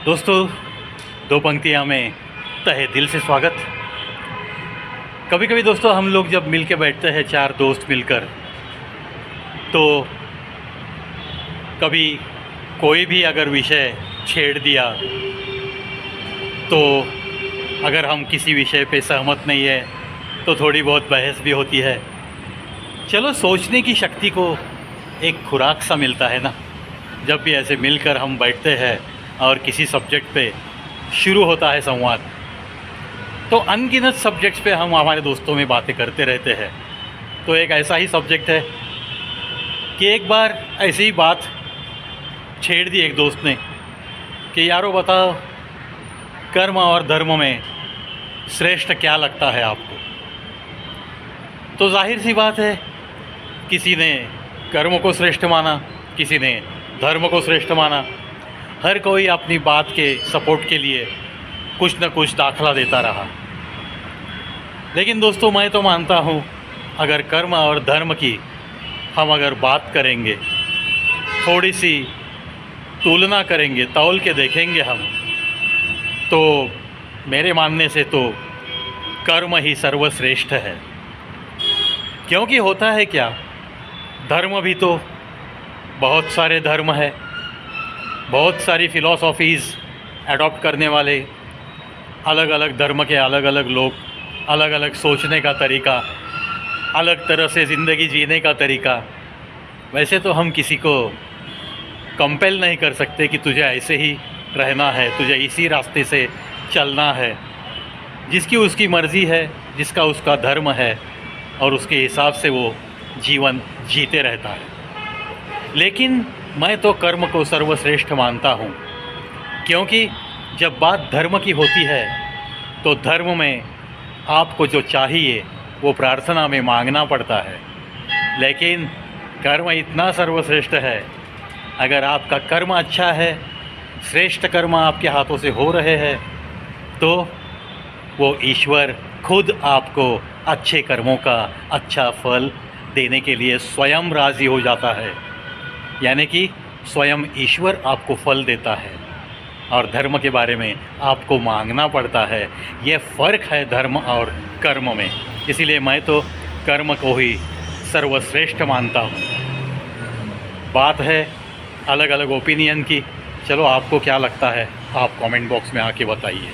दोस्तों, दो पंक्तियाँ में तहे दिल से स्वागत। कभी कभी दोस्तों हम लोग जब मिल के बैठते हैं, चार दोस्त मिलकर, तो कभी कोई भी अगर विषय छेड़ दिया, तो अगर हम किसी विषय पे सहमत नहीं है तो थोड़ी बहुत बहस भी होती है। चलो, सोचने की शक्ति को एक खुराक सा मिलता है ना, जब भी ऐसे मिलकर हम बैठते हैं और किसी सब्जेक्ट पे शुरू होता है संवाद। तो अनगिनत सब्जेक्ट्स पे हम हमारे दोस्तों में बातें करते रहते हैं। तो एक ऐसा ही सब्जेक्ट है कि एक बार ऐसी ही बात छेड़ दी एक दोस्त ने कि यारो बताओ, कर्म और धर्म में श्रेष्ठ क्या लगता है आपको। तो जाहिर सी बात है, किसी ने कर्म को श्रेष्ठ माना, किसी ने धर्म को श्रेष्ठ माना। हर कोई अपनी बात के सपोर्ट के लिए कुछ न कुछ दाखला देता रहा। लेकिन दोस्तों, मैं तो मानता हूँ, अगर कर्म और धर्म की हम अगर बात करेंगे, थोड़ी सी तुलना करेंगे, तौल के देखेंगे हम, तो मेरे मानने से तो कर्म ही सर्वश्रेष्ठ है। क्योंकि होता है क्या, धर्म भी तो बहुत सारे धर्म है, बहुत सारी फ़िलॉसॉफ़ीज़ अडॉप्ट करने वाले, अलग अलग धर्म के अलग अलग लोग, अलग अलग सोचने का तरीका, अलग तरह से ज़िंदगी जीने का तरीका। वैसे तो हम किसी को कंपेल नहीं कर सकते कि तुझे ऐसे ही रहना है, तुझे इसी रास्ते से चलना है। जिसकी उसकी मर्ज़ी है, जिसका उसका धर्म है, और उसके हिसाब से वो जीवन जीते रहता है। लेकिन मैं तो कर्म को सर्वश्रेष्ठ मानता हूँ, क्योंकि जब बात धर्म की होती है तो धर्म में आपको जो चाहिए वो प्रार्थना में मांगना पड़ता है। लेकिन कर्म इतना सर्वश्रेष्ठ है, अगर आपका कर्म अच्छा है, श्रेष्ठ कर्म आपके हाथों से हो रहे हैं, तो वो ईश्वर खुद आपको अच्छे कर्मों का अच्छा फल देने के लिए स्वयं राज़ी हो जाता है। यानी कि स्वयं ईश्वर आपको फल देता है और धर्म के बारे में आपको मांगना पड़ता है। ये फ़र्क है धर्म और कर्म में। इसीलिए मैं तो कर्म को ही सर्वश्रेष्ठ मानता हूँ। बात है अलग अलग ओपिनियन की। चलो, आपको क्या लगता है, आप कमेंट बॉक्स में आके बताइए।